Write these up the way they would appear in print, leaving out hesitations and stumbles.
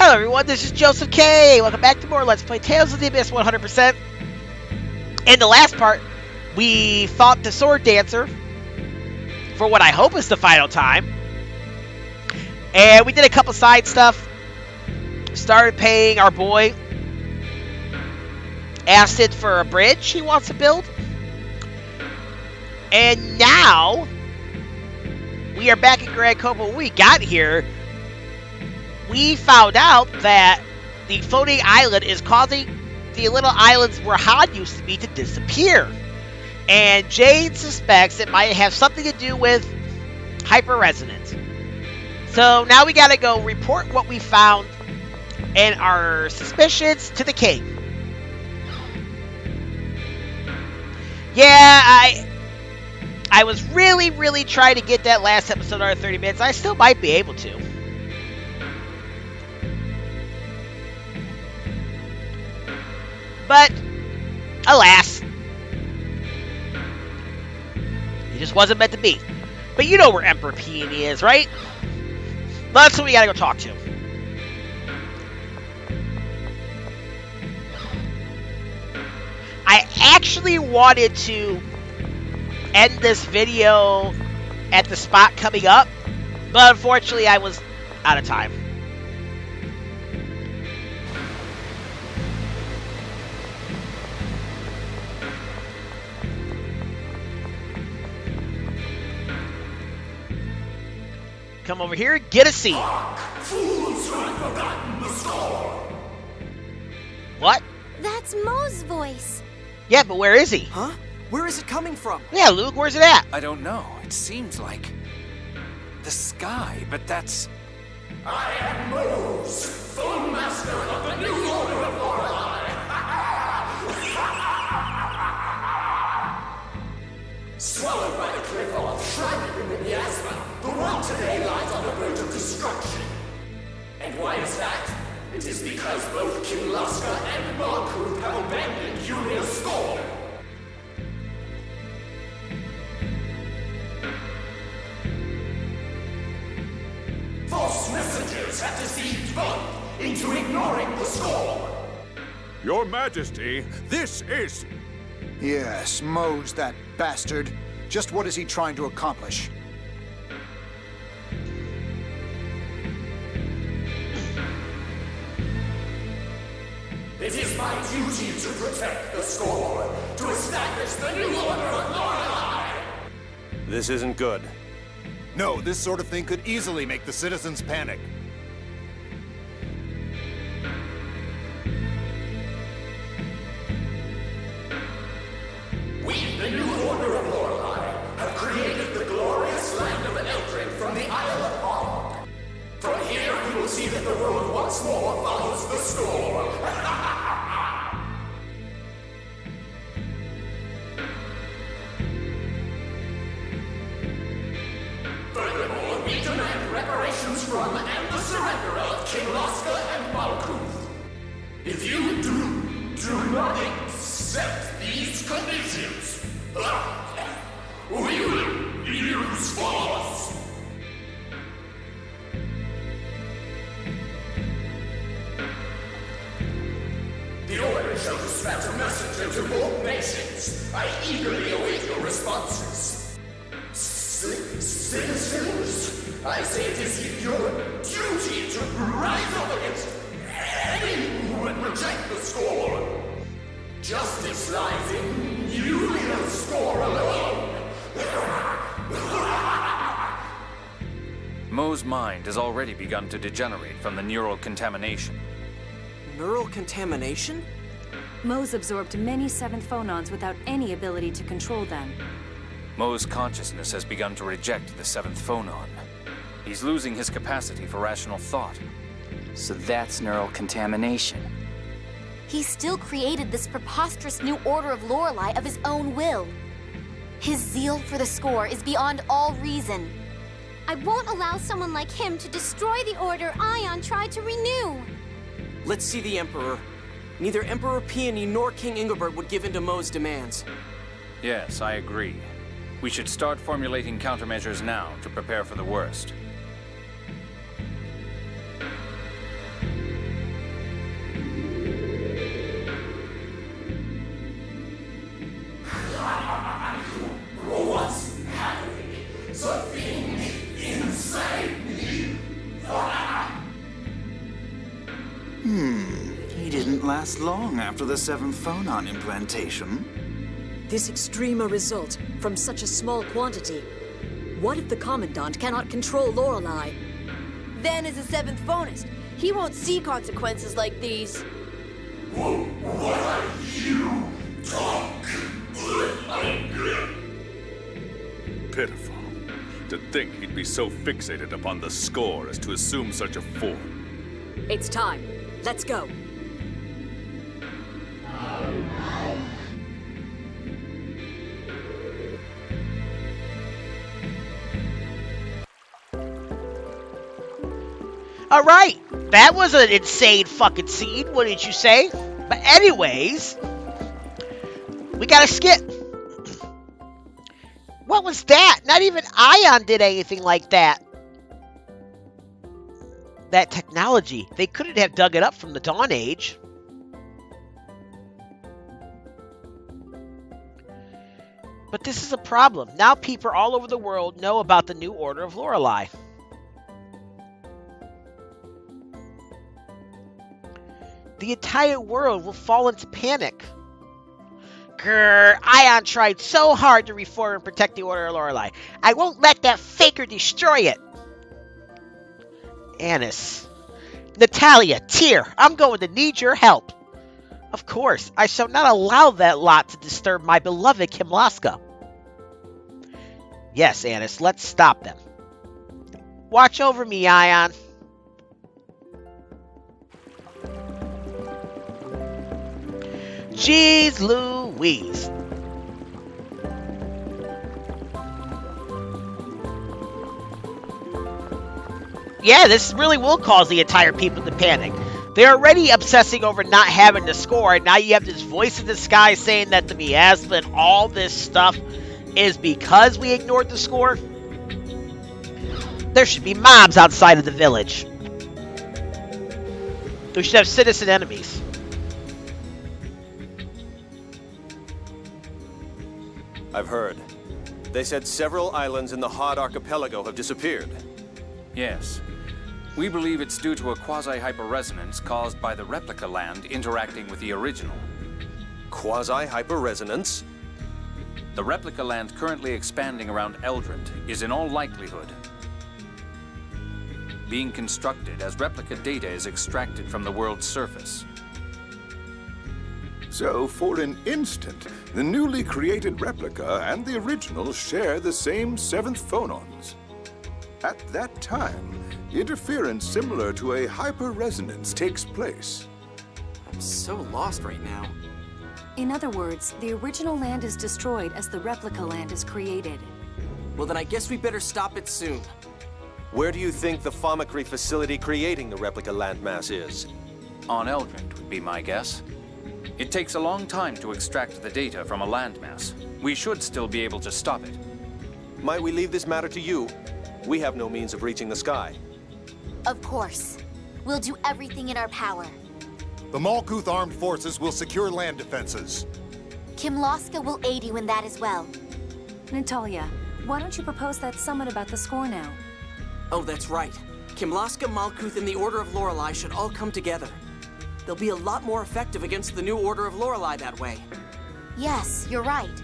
Hello everyone, this is Joseph K. Welcome back to more Let's Play Tales of the Abyss 100%. In the last part, we fought the Sword Dancer for what I hope is the final time. And we did a couple side stuff. Started paying our boy Acid for a bridge he wants to build. And now, we are back in Grand Chokmah. When we got here, we found out that the floating island is causing the little islands where Han used to be to disappear. And Jade suspects it might have something to do with hyper-resonance. So now we gotta go report what we found and our suspicions to the king. Yeah, I was really trying to get that last episode under 30 minutes. I still might be able to. But, alas, it just wasn't meant to be. But you know where Emperor Peony is, right? That's who we gotta go talk to. I actually wanted to end this video at the spot coming up, but unfortunately I was out of time. Come over here, get a seat. Fools who have forgotten the score. What? That's Mohs' voice. Yeah, but where is he? Huh? Where is it coming from? Yeah, Luke, where's it at? I don't know. It seems like the sky, but that's... I am Mohs, Fon Master of the new Order of Lorelei. Swallowed by the cliff of shrouded in the miasma, the world today lies on the verge of destruction. And why is that? It is because both Kimlasca and Malkuth have abandoned Yulia's score. False messengers have deceived both into ignoring the score. Your Majesty, this is... Yes, Mohs, that bastard. Just what is he trying to accomplish? It is my duty to protect the score, to establish the new Order of Lorelei. This isn't good. No, this sort of thing could easily make the citizens panic. We, the new Order of Lorelei, have created the glorious land of Eldrant from the Isle of Ark. From here, we will see that the road once more follows the score. Furthermore, we demand reparations from and the surrender of Kimlasca and Malkuth. If you do not accept these conditions, we will use force. The Order shall dispatch a messenger to both nations. I eagerly await your responses. Citizens, I say it is your duty to rise up against any who would reject the score. Justice lies in Yulia's score alone. Mohs' mind has already begun to degenerate from the neural contamination. Neural contamination? Mohs absorbed many 7th fonons without any ability to control them. Mohs' consciousness has begun to reject the 7th fonon. He's losing his capacity for rational thought. So that's neural contamination. He still created this preposterous new Order of Lorelei of his own will. His zeal for the score is beyond all reason. I won't allow someone like him to destroy the order Ion tried to renew. Let's see the Emperor. Neither Emperor Peony nor King Ingobert would give in to Mohs' demands. Yes, I agree. We should start formulating countermeasures now to prepare for the worst. He didn't last long after the 7th phonon implantation. This extreme a result from such a small quantity. What if the Commandant cannot control Lorelei? Then as a 7th phonist, he won't see consequences like these. What are you talking? Pitiful. To think he'd be so fixated upon the score as to assume such a form. It's time. Let's go. All right, that was an insane fucking scene, wouldn't you say? But anyways, we got a skip. What was that? Not even Ion did anything like that. That technology, they couldn't have dug it up from the Dawn Age. But this is a problem. Now people all over the world know about the new Order of Lorelei. The entire world will fall into panic. Grrr, Ion tried so hard to reform and protect the Order of Lorelei. I won't let that faker destroy it. Anise. Natalia, Tyr, I'm going to need your help. Of course, I shall not allow that lot to disturb my beloved Kimlasca. Yes, Anise, let's stop them. Watch over me, Ion. Jeez Louise. Yeah, this really will cause the entire people to panic. They're already obsessing over not having the score, and now you have this voice in the sky saying that the miasma and all this stuff is because we ignored the score. There should be mobs outside of the village. We should have citizen enemies. I've heard. They said several islands in the Hod Archipelago have disappeared. Yes. We believe it's due to a quasi-hyperresonance caused by the replica land interacting with the original. Quasi-hyperresonance? The replica land currently expanding around Eldrant is in all likelihood being constructed as replica data is extracted from the world's surface. So, for an instant, the newly created replica and the original share the same 7th fonons. At that time, interference similar to a hyperresonance takes place. I'm so lost right now. In other words, the original land is destroyed as the replica land is created. Well, then I guess we better stop it soon. Where do you think the Famicry facility creating the replica landmass is? On Eldrant would be my guess. It takes a long time to extract the data from a landmass. We should still be able to stop it. Might we leave this matter to you? We have no means of reaching the sky. Of course. We'll do everything in our power. The Malkuth armed forces will secure land defenses. Kimlasca will aid you in that as well. Natalia, why don't you propose that summit about the score now? Oh, that's right. Kimlasca, Malkuth, and the Order of Lorelei should all come together. They'll be a lot more effective against the new Order of Lorelei that way. Yes, you're right.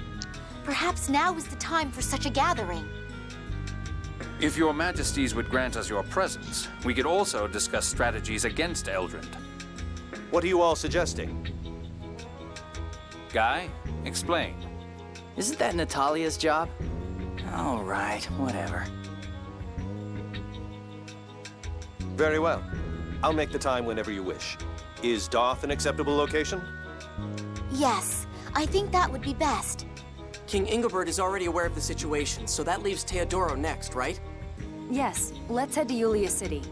Perhaps now is the time for such a gathering. If your majesties would grant us your presence, we could also discuss strategies against Eldrant. What are you all suggesting? Guy, explain. Isn't that Natalia's job? All right, whatever. Very well. I'll make the time whenever you wish. Is Doth an acceptable location? Yes, I think that would be best. King Ingobert is already aware of the situation, so that leaves Teodoro next, right? Yes, let's head to Yulia City.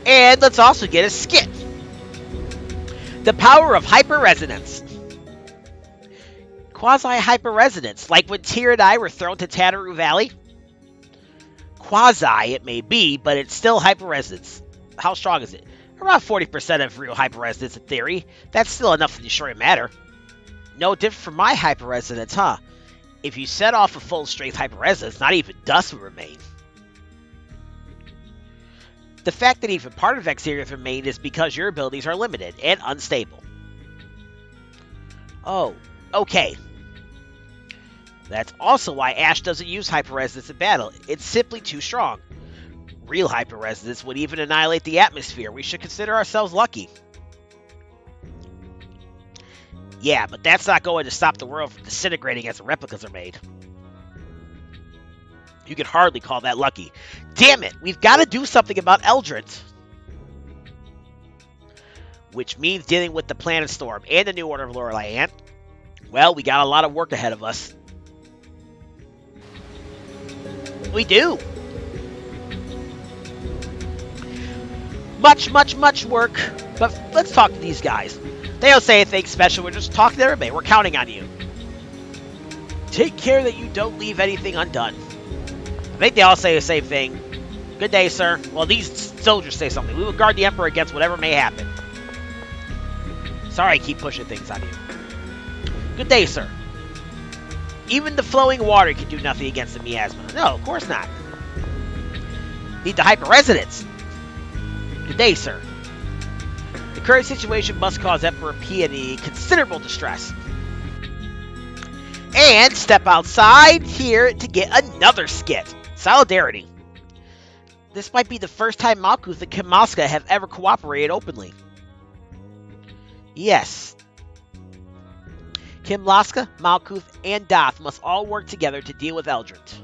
And let's also get a skit. The power of hyperresonance. Quasi-hyperresonance, like when Tyr and I were thrown to Tataru Valley. Quasi it may be, but it's still hyperresonance. How strong is it? Around 40% of real hyperresonance in theory. That's still enough to destroy matter. No different from my hyperresonance, huh? If you set off a full-strength hyperresonance, not even dust would remain. The fact that even part of Exterior's remained is because your abilities are limited and unstable. Oh, okay. That's also why Ash doesn't use hyper-resonance in battle. It's simply too strong. Real hyper-resonance would even annihilate the atmosphere. We should consider ourselves lucky. Yeah, but that's not going to stop the world from disintegrating as the replicas are made. You could hardly call that lucky. Damn it! We've got to do something about Eldrant. Which means dealing with the Planet Storm and the new Order of Lorelei, and well, we got a lot of work ahead of us. We do. Much work. But let's talk to these guys. They don't say anything special. We're just talking to everybody. We're counting on you. Take care that you don't leave anything undone. I think they all say the same thing. Good day, sir. Well, these soldiers say something. We will guard the Emperor against whatever may happen. Sorry I keep pushing things on you. Good day, sir. Even the flowing water can do nothing against the miasma. No, of course not. Need the hyper-resonance. Good day, sir. The current situation must cause Emperor Peony considerable distress. And step outside here to get another skit. Solidarity. This might be the first time Malkuth and Kimlasca have ever cooperated openly. Yes. Kimlasca, Malkuth, and Doth must all work together to deal with Eldrant.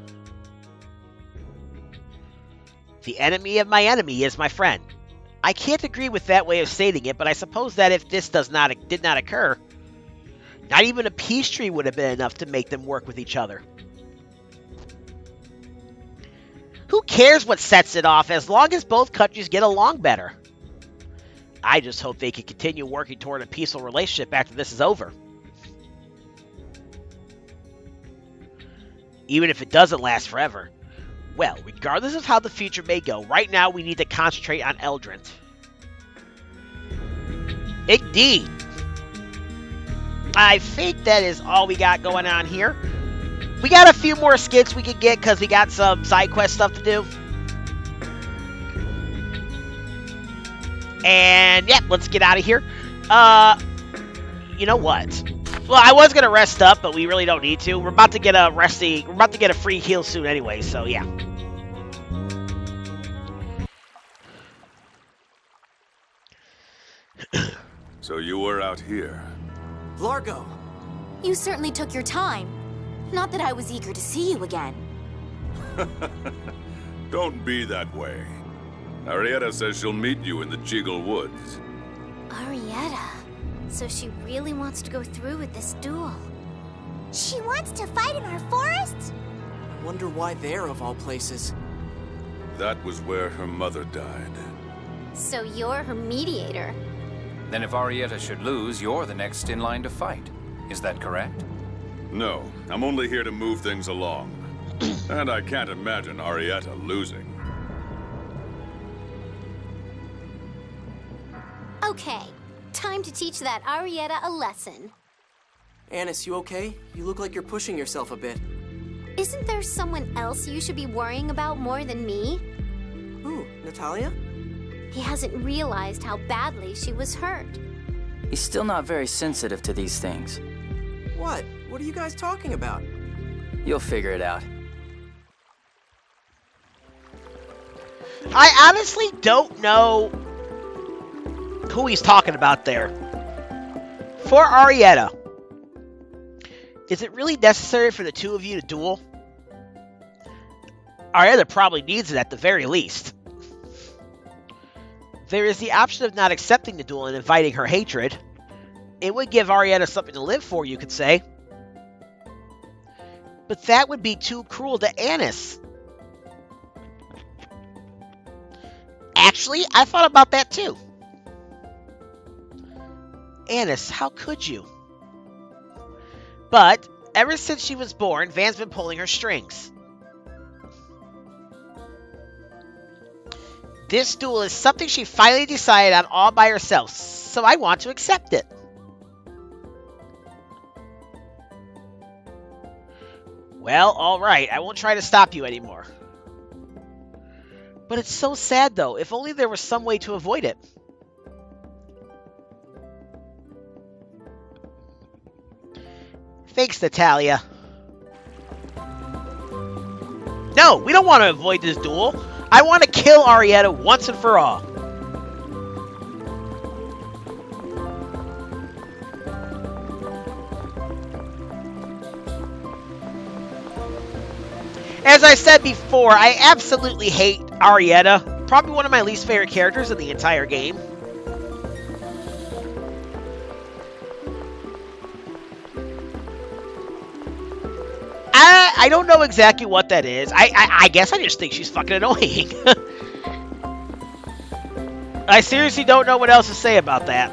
The enemy of my enemy is my friend. I can't agree with that way of stating it, but I suppose that if this did not occur, not even a peace treaty would have been enough to make them work with each other. Who cares what sets it off, as long as both countries get along better? I just hope they can continue working toward a peaceful relationship after this is over. Even if it doesn't last forever. Well, regardless of how the future may go, right now we need to concentrate on Eldrant. Indeed. I think that is all we got going on here. We got a few more skits we could get because we got some side quest stuff to do. And yeah, let's get out of here. You know what? Well, I was gonna rest up, but we really don't need to. We're about to get a free heal soon anyway, so yeah. So you were out here. Largo! You certainly took your time. Not that I was eager to see you again. Don't be that way. Arietta says she'll meet you in the Jiggle Woods. Arietta? So she really wants to go through with this duel? She wants to fight in our forest? I wonder why there, of all places. That was where her mother died. So you're her mediator. Then if Arietta should lose, you're the next in line to fight. Is that correct? No, I'm only here to move things along. And I can't imagine Arietta losing. Okay, time to teach that Arietta a lesson. Anise, you okay? You look like you're pushing yourself a bit. Isn't there someone else you should be worrying about more than me? Who, Natalia? He hasn't realized how badly she was hurt. He's still not very sensitive to these things. What? What are you guys talking about? You'll figure it out. I honestly don't know who he's talking about there. For Arietta, is it really necessary for the two of you to duel? Arietta probably needs it at the very least. There is the option of not accepting the duel and inviting her hatred. It would give Arietta something to live for, you could say. But that would be too cruel to Anise. Actually, I thought about that too. Anise, how could you? But, ever since she was born, Van's been pulling her strings. This duel is something she finally decided on all by herself, so I want to accept it. Well, alright, I won't try to stop you anymore. But it's so sad, though. If only there was some way to avoid it. Thanks, Natalia. No, we don't want to avoid this duel. I want to kill Arietta once and for all. As I said before, I absolutely hate Arietta. Probably one of my least favorite characters in the entire game. I don't know exactly what that is. I guess I just think she's fucking annoying. I seriously don't know what else to say about that.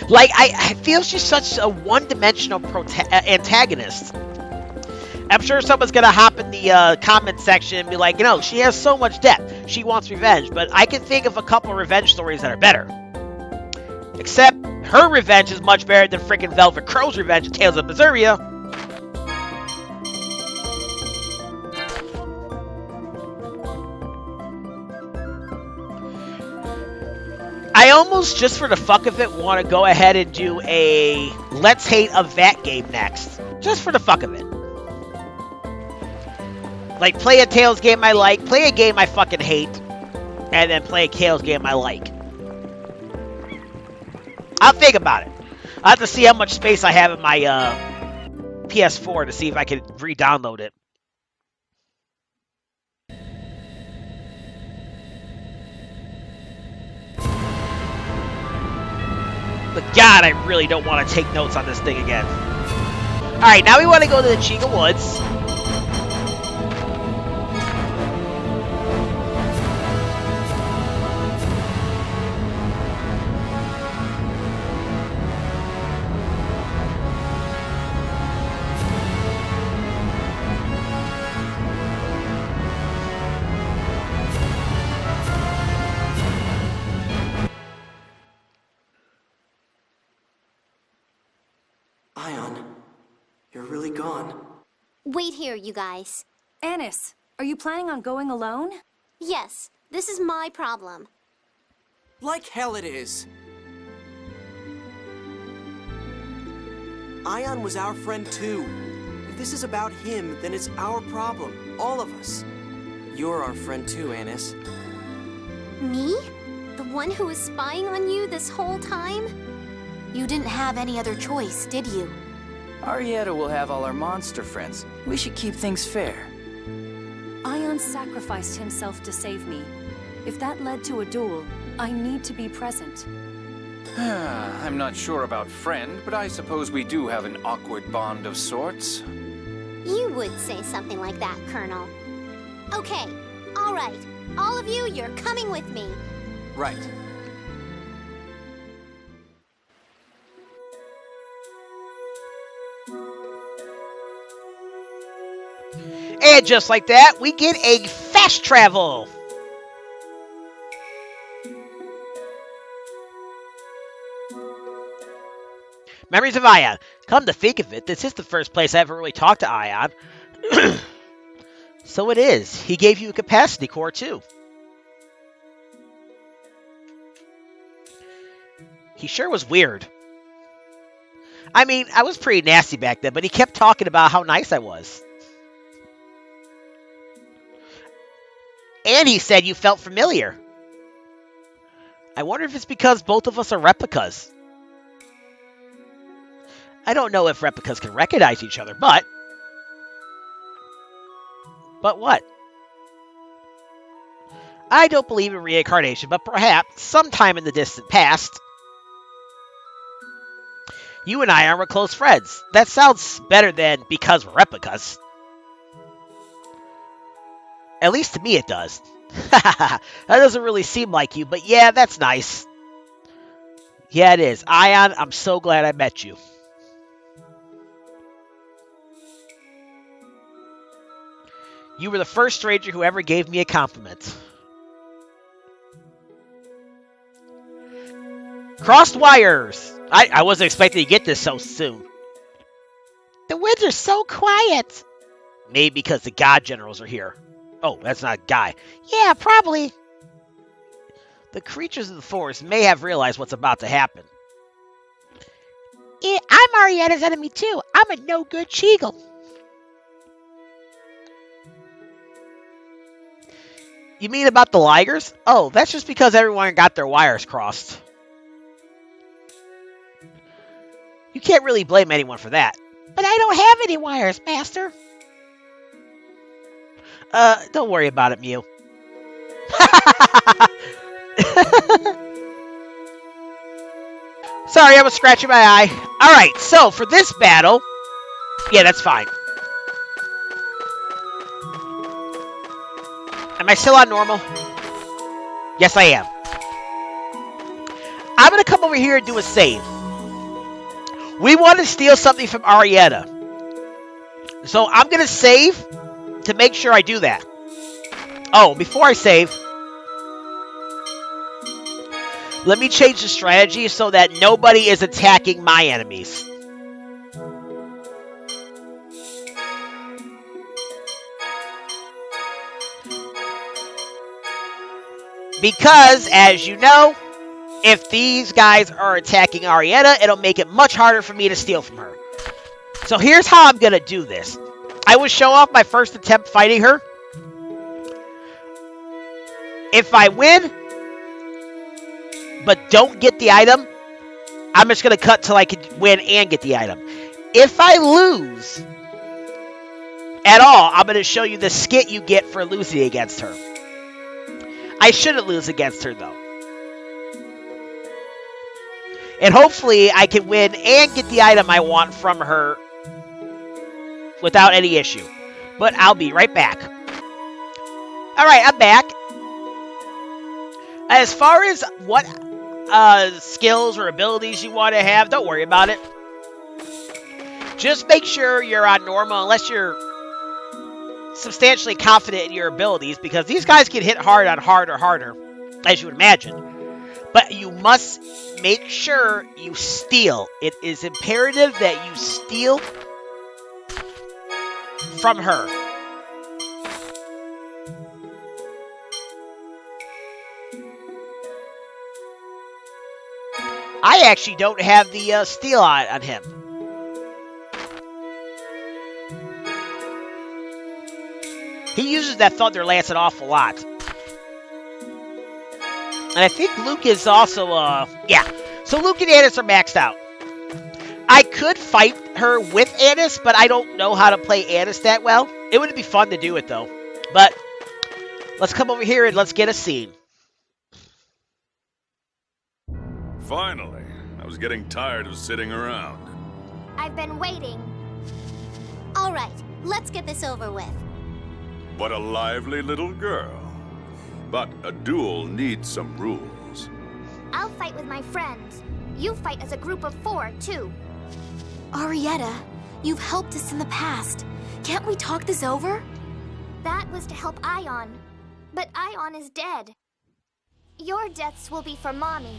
Like, I feel she's such a one-dimensional antagonist. I'm sure someone's going to hop in the comment section and be like, you know, she has so much depth. She wants revenge. But I can think of a couple of revenge stories that are better. Except her revenge is much better than freaking Velvet Crow's revenge in Tales of Berseria. I almost, just for the fuck of it, want to go ahead and do a Let's Hate a VAT game next. Just for the fuck of it. Like, play a Tales game I like, play a game I fucking hate, and then play a Tales game I like. I'll think about it. I'll have to see how much space I have in my PS4 to see if I can re-download it. But God, I really don't want to take notes on this thing again. Alright, now we want to go to the Chiga Woods. You're really gone. Wait here, you guys. Anise, are you planning on going alone? Yes, this is my problem. Like hell it is. Ion was our friend too. If this is about him, then it's our problem. All of us. You're our friend too, Anise. Me? The one who was spying on you this whole time? You didn't have any other choice, did you? Arietta will have all our monster friends. We should keep things fair. Ion sacrificed himself to save me. If that led to a duel, I need to be present. I'm not sure about friend, but I suppose we do have an awkward bond of sorts. You would say something like that, Colonel. Okay, all right. All of you, you're coming with me. Right. And just like that, we get a fast travel. Memories of Ion. Come to think of it, this is the first place I ever really talked to Ion. So it is. He gave you a capacity core too. He sure was weird. I mean, I was pretty nasty back then, but he kept talking about how nice I was. And he said you felt familiar. I wonder if it's because both of us are replicas. I don't know if replicas can recognize each other, but... But what? I don't believe in reincarnation, but perhaps sometime in the distant past... You and I were close friends. That sounds better than because we're replicas. At least to me it does. That doesn't really seem like you, but yeah, that's nice. Yeah, it is. Ion, I'm so glad I met you. You were the first stranger who ever gave me a compliment. Crossed wires! I wasn't expecting to get this so soon. The woods are so quiet. Maybe because the god generals are here. Oh, that's not a guy. Yeah, probably. The creatures of the forest may have realized what's about to happen. Yeah, I'm Arietta's enemy too. I'm a no-good Cheagle. You mean about the Ligers? Oh, that's just because everyone got their wires crossed. You can't really blame anyone for that. But I don't have any wires, Master. Don't worry about it, Mew. Sorry, I was scratching my eye. Alright, so for this battle... Yeah, that's fine. Am I still on normal? Yes, I am. I'm going to come over here and do a save. We want to steal something from Arietta. So I'm going to save to make sure I do that. Oh, before I save, let me change the strategy so that nobody is attacking my enemies. Because, as you know, if these guys are attacking Arietta, it'll make it much harder for me to steal from her. So here's how I'm going to do this. I will show off my first attempt fighting her. If I win, but don't get the item, I'm just going to cut till I can win and get the item. If I lose at all, I'm going to show you the skit you get for losing against her. I shouldn't lose against her, though. And hopefully I can win and get the item I want from her without any issue. But I'll be right back. Alright, I'm back. As far as what skills or abilities you want to have, don't worry about it. Just make sure you're on normal unless you're substantially confident in your abilities, because these guys can hit hard on hard or harder, as you would imagine. But you must make sure you steal. It is imperative that you steal from her. I actually don't have the steal on him. He uses that Thunder Lance an awful lot. And I think Luke is also, yeah. So Luke and Anise are maxed out. I could fight her with Anise, but I don't know how to play Anise that well. It would be fun to do it, though. But let's come over here and let's get a scene. Finally. I was getting tired of sitting around. I've been waiting. All right, let's get this over with. What a lively little girl. But a duel needs some rules. I'll fight with my friends. You fight as a group of 4, too. Arietta, you've helped us in the past. Can't we talk this over? That was to help Ion. But Ion is dead. Your deaths will be for Mommy.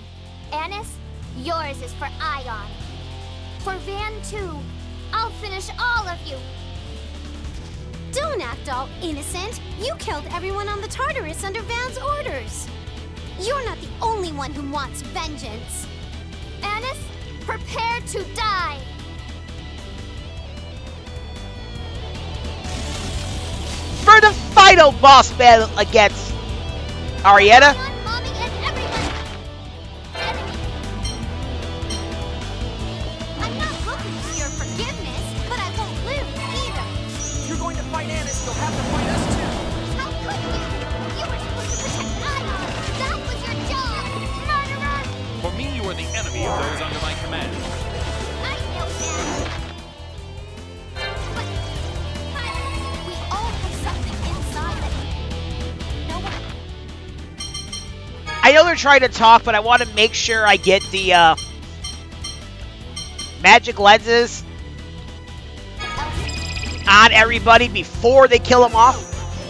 Anise, yours is for Ion. For Van, too. I'll finish all of you. Don't act all innocent. You killed everyone on the Tartarus under Van's orders. You're not the only one who wants vengeance. Anise, prepare to die. For the final boss battle against Arietta. I'm not looking for your forgiveness, but I won't lose either. If you're going to fight Anise, you'll have to fight us too. How could you? You were supposed to protect Ion. That was your job, murderer. For me, you are the enemy of those under my command. I know that. But we all have something inside that no one. I know they're trying to talk, but I want to make sure I get the magic lenses on everybody before they kill them off.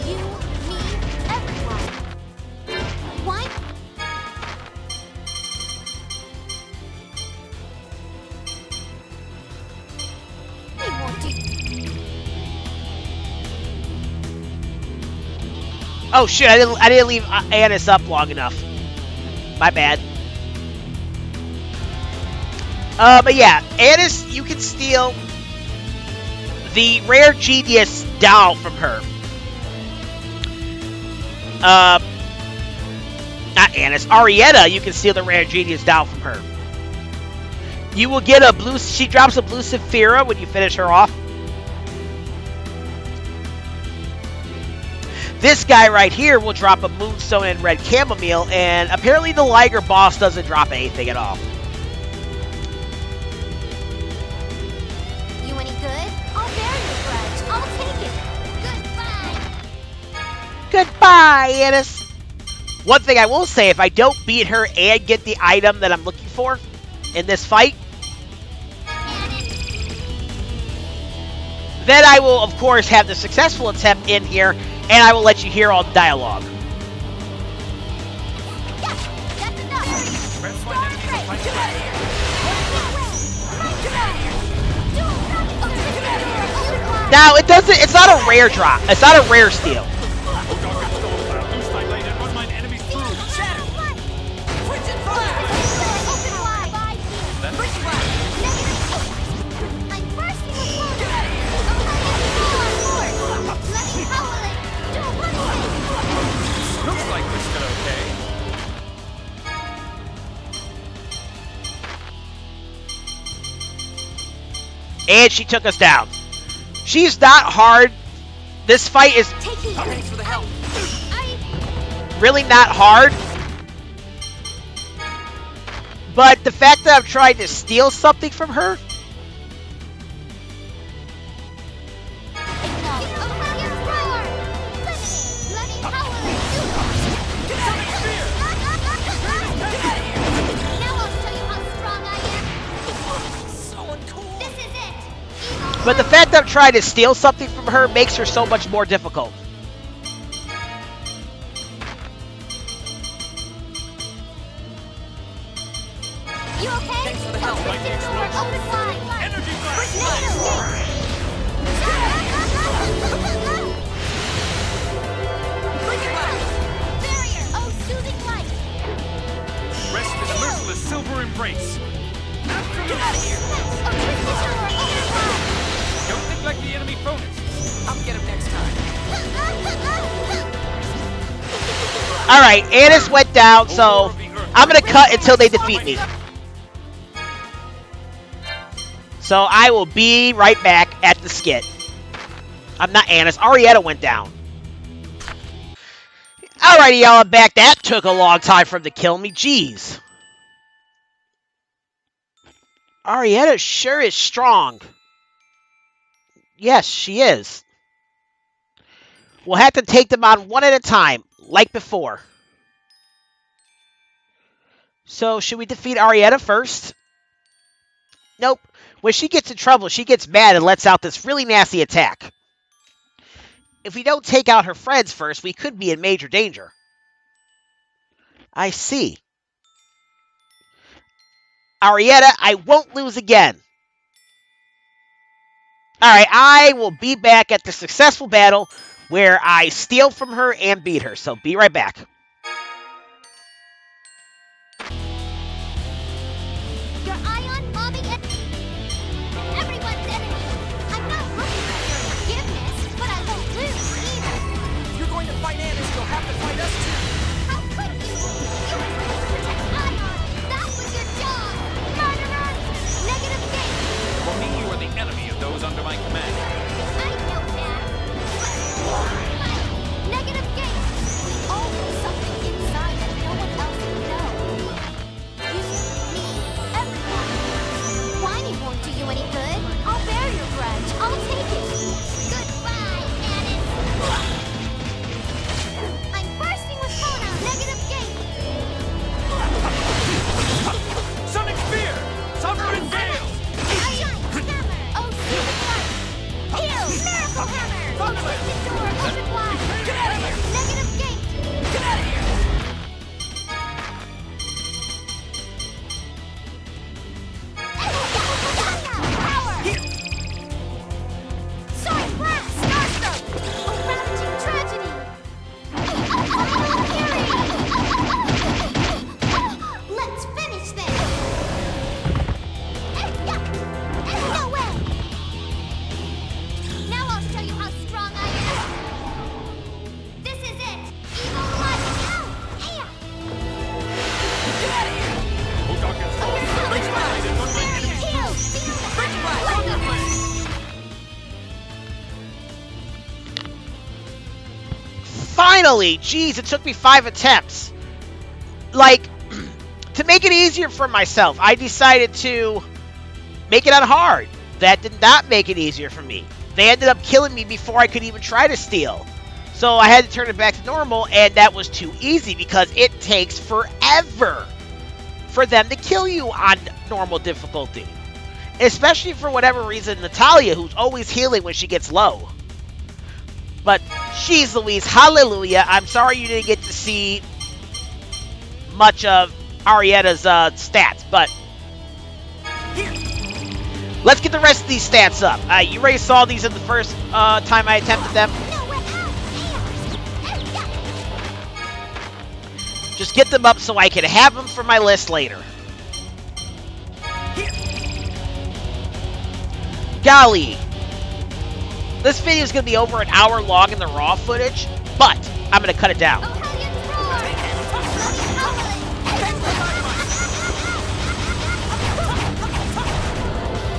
You, me, everyone. Why? They won't do. Oh shit! I didn't leave Anise up long enough. My bad. But yeah, Anise, you can steal the rare genius doll from her. Not Anise. Arietta, you can steal the rare genius doll from her. You will get a blue. She drops a blue Saphira when you finish her off. This guy right here will drop a Moonstone and red chamomile, and apparently the Liger boss doesn't drop anything at all. You any good? I'll bear your grudge. I'll take it. Goodbye. Goodbye, Anise. One thing I will say, if I don't beat her and get the item that I'm looking for in this fight, then I will, of course, have the successful attempt in here, and I will let you hear all the dialogue. Now, it's not a rare drop. It's not a rare steal. And she took us down. She's not hard. This fight is really not hard. But the fact that I'm trying to steal something from her, from her makes her so much more difficult. You okay? Thanks for the help. Open wide. Energy barrier. Oh, soothing light. Rest in a merciless silver embrace. Get out of here. Don't think like the enemy fonons. I'll get him next time. Alright, Anise went down, so I'm going to cut until they defeat me. So I will be right back at the skit. I'm not Anise. Arietta went down. Alrighty, y'all, I'm back. That took a long time for them to kill me. Jeez. Arietta sure is strong. Yes, she is. We'll have to take them on one at a time, like before. So, should we defeat Arietta first? Nope. When she gets in trouble, she gets mad and lets out this really nasty attack. If we don't take out her friends first, we could be in major danger. I see. Arietta, I won't lose again. Alright, I will be back at the successful battle where I steal from her and beat her. So, be right back. Your ion bombing everyone's enemy. I'm not looking for your forgiveness, but I won't lose either. If you're going to fight Anise, you'll have to fight us too. How could you? You were supposed to protect Ion. That was your job. Murderer! Negative gate. For me, you are the enemy of those under my command. I know that. Negative gate. We always suffer Finally! Jeez, it took me 5 attempts. Like, to make it easier for myself, I decided to make it on hard. That did not make it easier for me. They ended up killing me before I could even try to steal. So I had to turn it back to normal, and that was too easy because it takes forever for them to kill you on normal difficulty. Especially for whatever reason, Natalia, who's always healing when she gets low. But, jeez Louise, hallelujah. I'm sorry you didn't get to see much of Arietta's stats, but let's get the rest of these stats up. You already saw these in the first time I attempted them. Just get them up so I can have them for my list later. Golly. This video is going to be over an hour long in the raw footage, but I'm going to cut it down.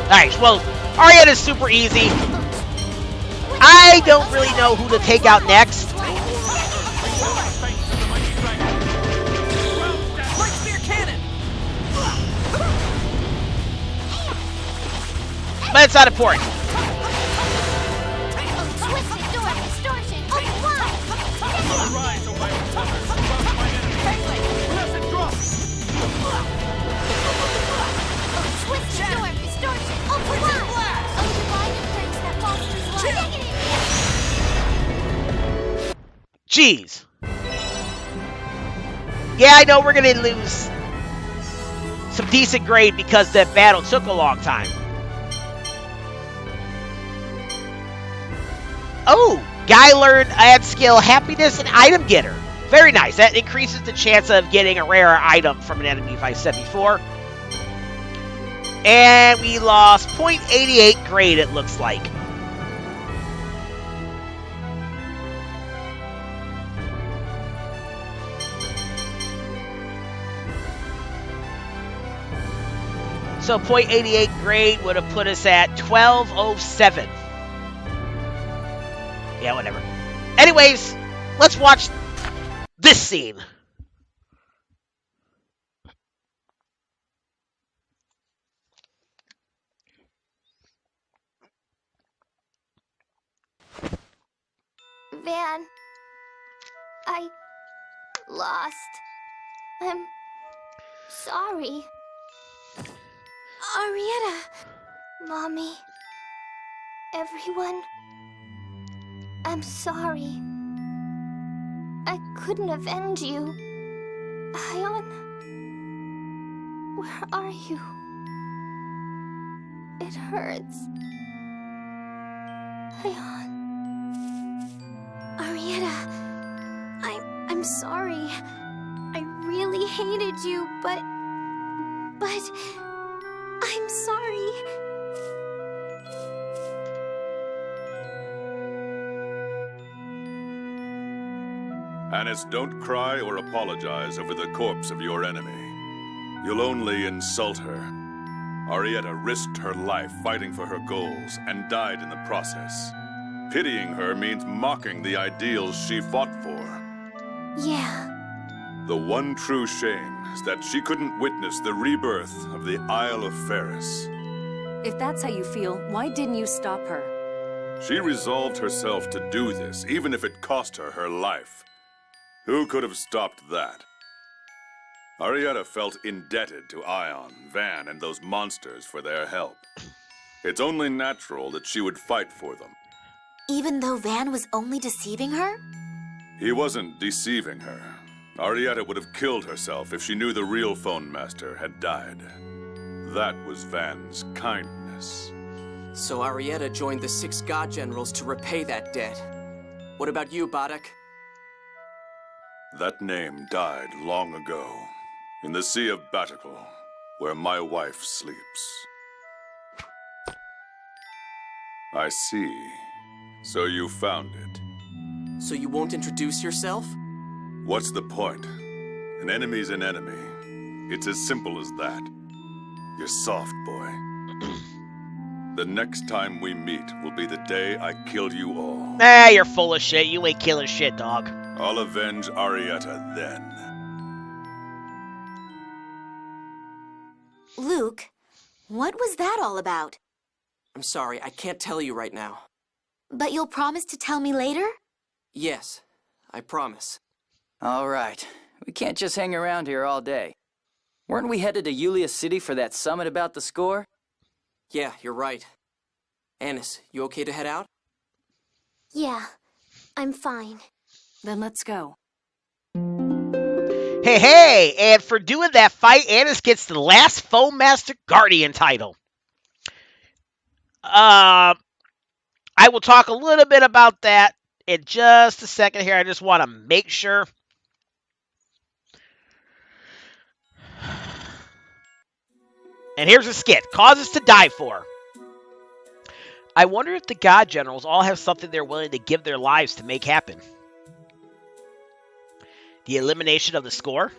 Alright, well, Arietta's super easy. I don't really know who to take out next. But it's not important. Jeez. Yeah, I know we're going to lose some decent grade because that battle took a long time. Oh, guy learned add skill happiness and item getter. Very nice. That increases the chance of getting a rare item from an enemy, if I said before. And we lost 0.88 grade, it looks like. So 0.88 grade would have put us at 1207. Yeah, whatever. Anyways, let's watch this scene. Van, I lost. I'm sorry. Arietta! Mommy, everyone, I'm sorry. I couldn't avenge you. Ion, where are you? It hurts. Ion. Arietta, I'm sorry. I really hated you, but I'm sorry. Anise, don't cry or apologize over the corpse of your enemy. You'll only insult her. Arietta risked her life fighting for her goals and died in the process. Pitying her means mocking the ideals she fought for. Yeah. The one true shame is that she couldn't witness the rebirth of the Isle of Ferris. If that's how you feel, why didn't you stop her? She resolved herself to do this, even if it cost her her life. Who could have stopped that? Arietta felt indebted to Ion, Van, and those monsters for their help. It's only natural that she would fight for them. Even though Van was only deceiving her? He wasn't deceiving her. Arietta would have killed herself if she knew the real Fon Master had died. That was Van's kindness. So Arietta joined the 6 God Generals to repay that debt. What about you, Badok? That name died long ago, in the Sea of Batical, where my wife sleeps. I see. So you found it. So you won't introduce yourself? What's the point? An enemy's an enemy. It's as simple as that. You're soft, boy. The next time we meet will be the day I kill you all. Nah, you're full of shit. You ain't killing shit, dog. I'll avenge Arietta then. Luke, what was that all about? I'm sorry, I can't tell you right now. But you'll promise to tell me later? Yes, I promise. All right. We can't just hang around here all day. Weren't we headed to Yulia City for that summit about the score? Yeah, you're right. Anise, you okay to head out? Yeah, I'm fine. Then let's go. Hey, and for doing that fight, Anise gets the last Fon Master Guardian title. I will talk a little bit about that in just a second here. I just want to make sure. And here's a skit. Causes to die for. I wonder if the God Generals all have something they're willing to give their lives to make happen. The elimination of the score?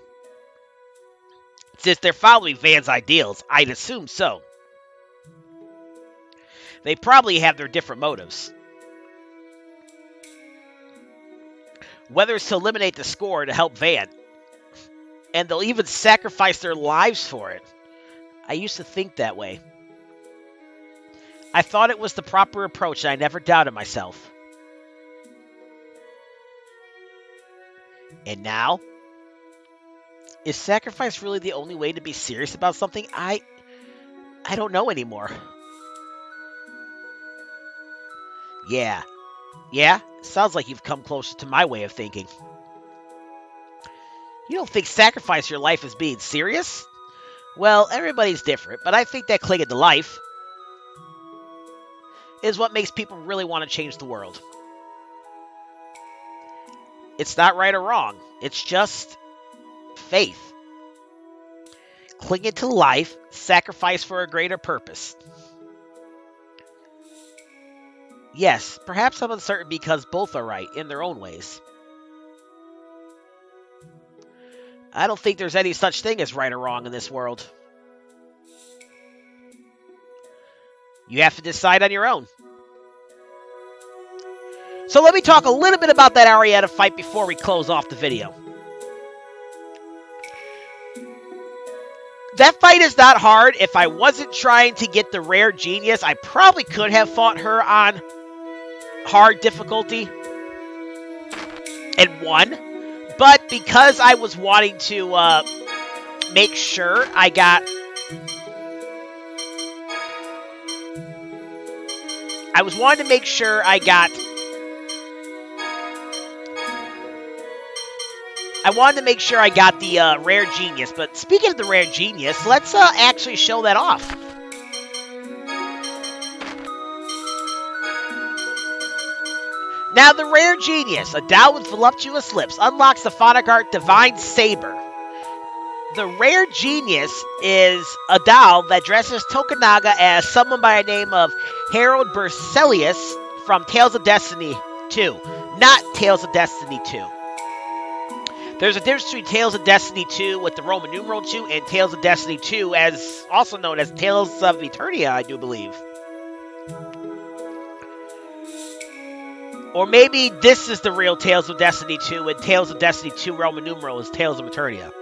Since they're following Van's ideals, I'd assume so. They probably have their different motives. Whether it's to eliminate the score or to help Van. And they'll even sacrifice their lives for it. I used to think that way. I thought it was the proper approach, and I never doubted myself. And now? Is sacrifice really the only way to be serious about something? I don't know anymore. Yeah. Yeah? Sounds like you've come closer to my way of thinking. You don't think sacrifice your life is being serious? Well, everybody's different, but I think that clinging to life is what makes people really want to change the world. It's not right or wrong. It's just faith. Clinging to life, sacrifice for a greater purpose. Yes, perhaps I'm uncertain because both are right in their own ways. I don't think there's any such thing as right or wrong in this world. You have to decide on your own. So let me talk a little bit about that Arietta fight before we close off the video. That fight is not hard. If I wasn't trying to get the rare genius, I probably could have fought her on hard difficulty and won. But because I was wanting to make sure I got... I wanted to make sure I got the rare genius. But speaking of the rare genius, let's actually show that off. Now, the rare genius, a doll with voluptuous lips, unlocks the phonic art Divine Saber. The rare genius is a doll that dresses Tokunaga as someone by the name of Harold Berselius from Tales of Destiny 2, not Tales of Destiny 2. There's a difference between Tales of Destiny 2 with the Roman numeral 2 and Tales of Destiny 2, as also known as Tales of Eternia, I do believe. Or maybe this is the real Tales of Destiny 2, and Tales of Destiny 2 Roman numeral is Tales of Eternia.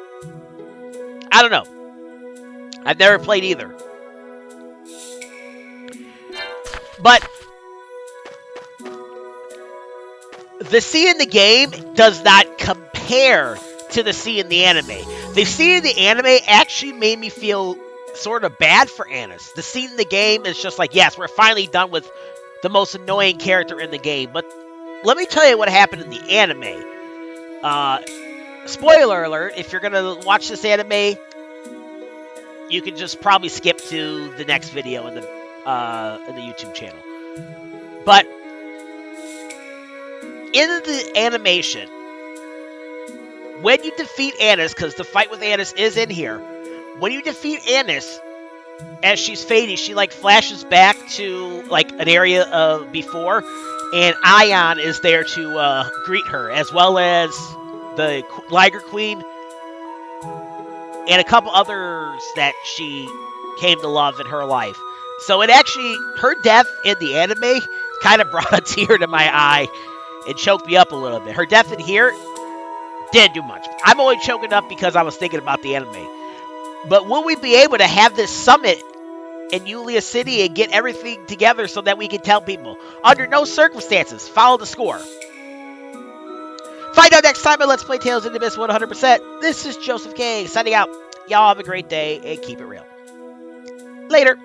I don't know. I've never played either. But the scene in the game does not compare to the scene in the anime. The scene in the anime actually made me feel sort of bad for Anise. The scene in the game is just like, yes, we're finally done with the most annoying character in the game. But let me tell you what happened in the anime. Spoiler alert, if you're going to watch this anime, you can just probably skip to the next video in the YouTube channel. But in the animation, when you defeat Anise, because the fight with Anise is in here, when you defeat Anise, as she's fading, she like flashes back to like an area before, and Ion is there to greet her, as well as the Liger Queen and a couple others that she came to love in her life. So it actually, her death in the anime kind of brought a tear to my eye. It choked me up a little bit. Her death in here didn't do much. I'm only choking up because I was thinking about the anime. But will we be able to have this summit in Yulia City and get everything together so that we can tell people, under no circumstances, follow the score? Find out next time on Let's Play Tales in the Abyss 100%. This is Joseph K. signing out. Y'all have a great day and keep it real. Later.